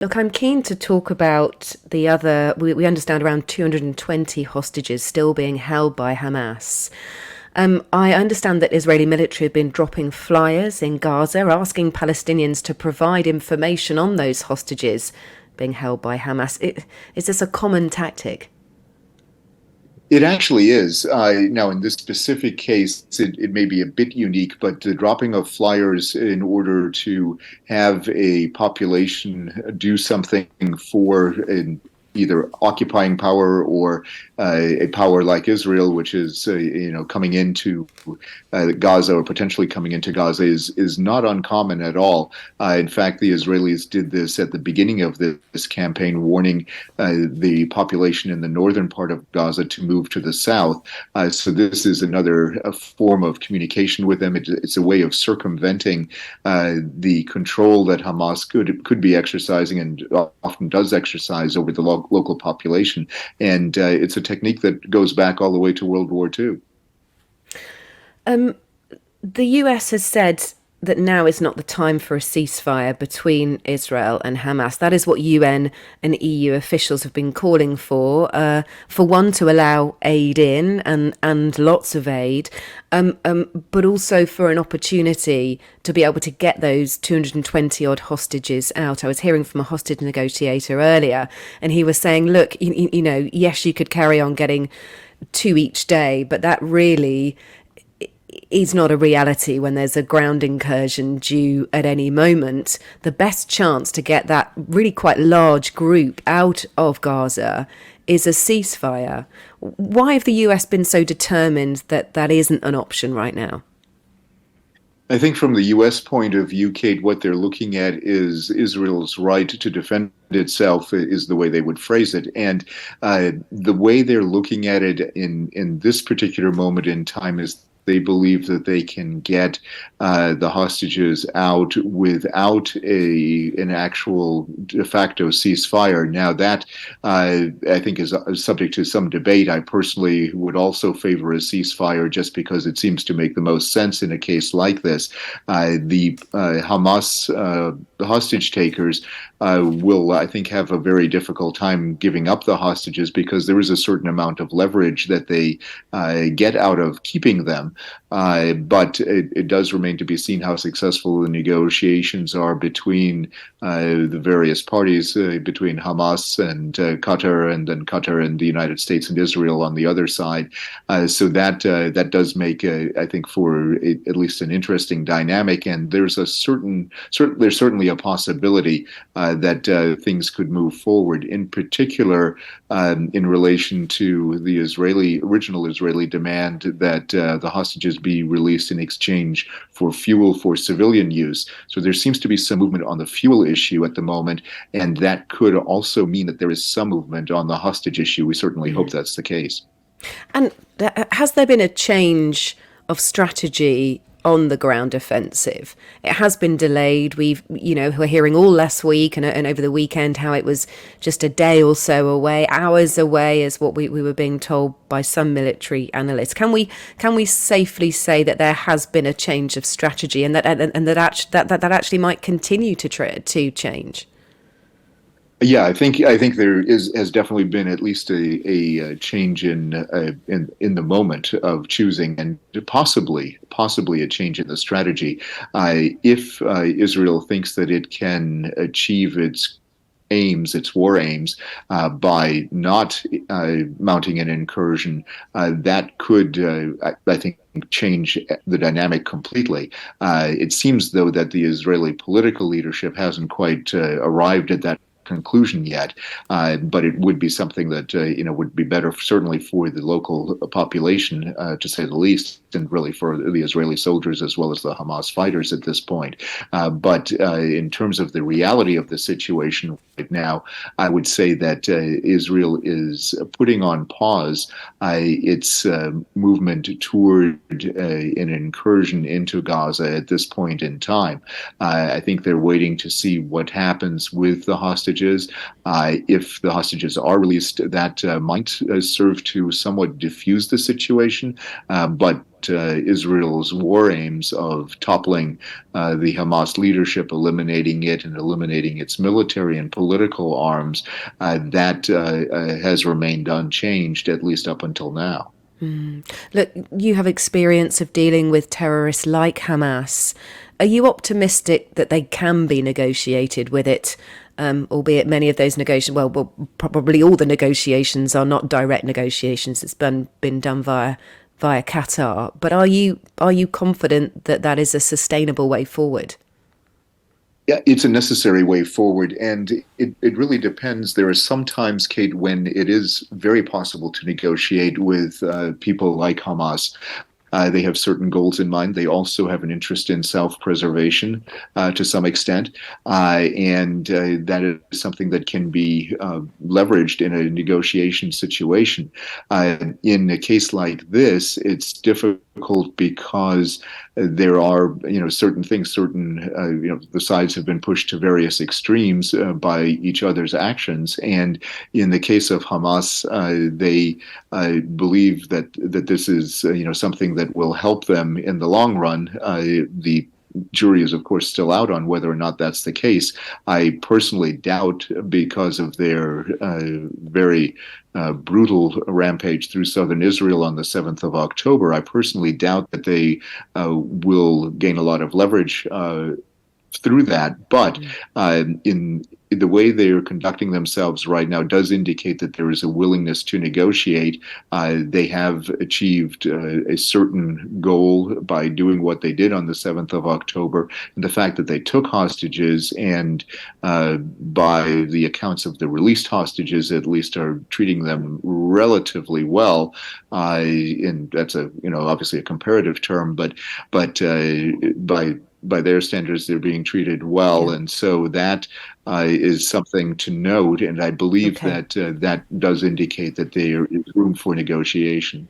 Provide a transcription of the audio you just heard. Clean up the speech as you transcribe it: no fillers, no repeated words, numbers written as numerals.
Look, I'm keen to talk about the other. We understand around 220 hostages still being held by Hamas. I understand that Israeli military have been dropping flyers in Gaza asking Palestinians to provide information on those hostages being held by Hamas. Is this a common tactic? It actually is. Now, in this specific case, it may be a bit unique, but the dropping of flyers in order to have a population do something for either occupying power or a power like Israel, which is coming into Gaza or potentially coming into Gaza, is not uncommon at all. In fact, the Israelis did this at the beginning of this campaign, warning the population in the northern part of Gaza to move to the south. So this is another form of communication with them. It's a way of circumventing the control that Hamas could be exercising and often does exercise over the local population. And it's a technique that goes back all the way to World War II. Um, the US has said that now is not the time for a ceasefire between Israel and Hamas. That is what UN and EU officials have been calling for one, to allow aid in and lots of aid, but also for an opportunity to be able to get those 220 odd hostages out. I was hearing from a hostage negotiator earlier, and he was saying, look, yes, you could carry on getting two each day, but that really is not a reality when there's a ground incursion due at any moment. The best chance to get that really quite large group out of Gaza is a ceasefire. Why have the US been so determined that that isn't an option right now? I think from the US point of view, Kate, what they're looking at is Israel's right to defend itself, is the way they would phrase it. And the way they're looking at it in this particular moment in time is they believe that they can get the hostages out without an actual de facto ceasefire. Now, that I think is subject to some debate. I personally would also favor a ceasefire just because it seems to make the most sense in a case like this. The Hamas hostage takers will, I think, have a very difficult time giving up the hostages because there is a certain amount of leverage that they get out of keeping them. But it does remain to be seen how successful the negotiations are between the various parties, between Hamas and Qatar, and then Qatar and the United States and Israel on the other side. So that does make, I think, for at least an interesting dynamic. And there's there's certainly a possibility that things could move forward. In particular, in relation to the original Israeli demand that the hostages be released in exchange for fuel for civilian use. So there seems to be some movement on the fuel issue at the moment, and that could also mean that there is some movement on the hostage issue. We certainly hope that's the case. And has there been a change of strategy on the ground offensive? It has been delayed. We're hearing all last week and over the weekend how it was just a day or so away, hours away, is what we were being told by some military analysts. Can we safely say that there has been a change of strategy, and that actually might continue to change? Yeah, I think there has definitely been at least a change in the moment of choosing, and possibly a change in the strategy. If Israel thinks that it can achieve its war aims, by not mounting an incursion, that could, I think, change the dynamic completely. It seems, though, that the Israeli political leadership hasn't quite arrived at that conclusion yet, but it would be something that would be better certainly for the local population, to say the least, and really for the Israeli soldiers as well as the Hamas fighters at this point. But in terms of the reality of the situation right now, I would say that Israel is putting on pause its movement toward an incursion into Gaza at this point in time. I think they're waiting to see what happens with the hostages. If the hostages are released, that might serve to somewhat diffuse the situation, but Israel's war aims of toppling the Hamas leadership, eliminating it, and eliminating its military and political arms, that has remained unchanged, at least up until now. Look, you have experience of dealing with terrorists like Hamas. Are you optimistic that they can be negotiated with it? Albeit many of those negotiations, probably all the negotiations are not direct negotiations. It's been done via Qatar. But are you confident that that is a sustainable way forward? Yeah, it's a necessary way forward, and it really depends. There are some times, Kate, when it is very possible to negotiate with people like Hamas. They have certain goals in mind. They also have an interest in self-preservation to some extent, and that is something that can be leveraged in a negotiation situation. In a case like this, it's difficult because there are, certain things, the sides have been pushed to various extremes by each other's actions, and in the case of Hamas, they believe that this is, something that will help them in the long run. The jury is, of course, still out on whether or not that's the case. I personally doubt, because of their very brutal rampage through southern Israel on the 7th of October. I personally doubt that they will gain a lot of leverage through that. But in the way they are conducting themselves right now does indicate that there is a willingness to negotiate. They have achieved a certain goal by doing what they did on the 7th of October. And the fact that they took hostages and by the accounts of the released hostages, at least are treating them relatively well. And that's obviously a comparative term, but by their standards, they're being treated well, Yeah. and so that is something to note. And I believe Okay. that that does indicate that there is room for negotiation.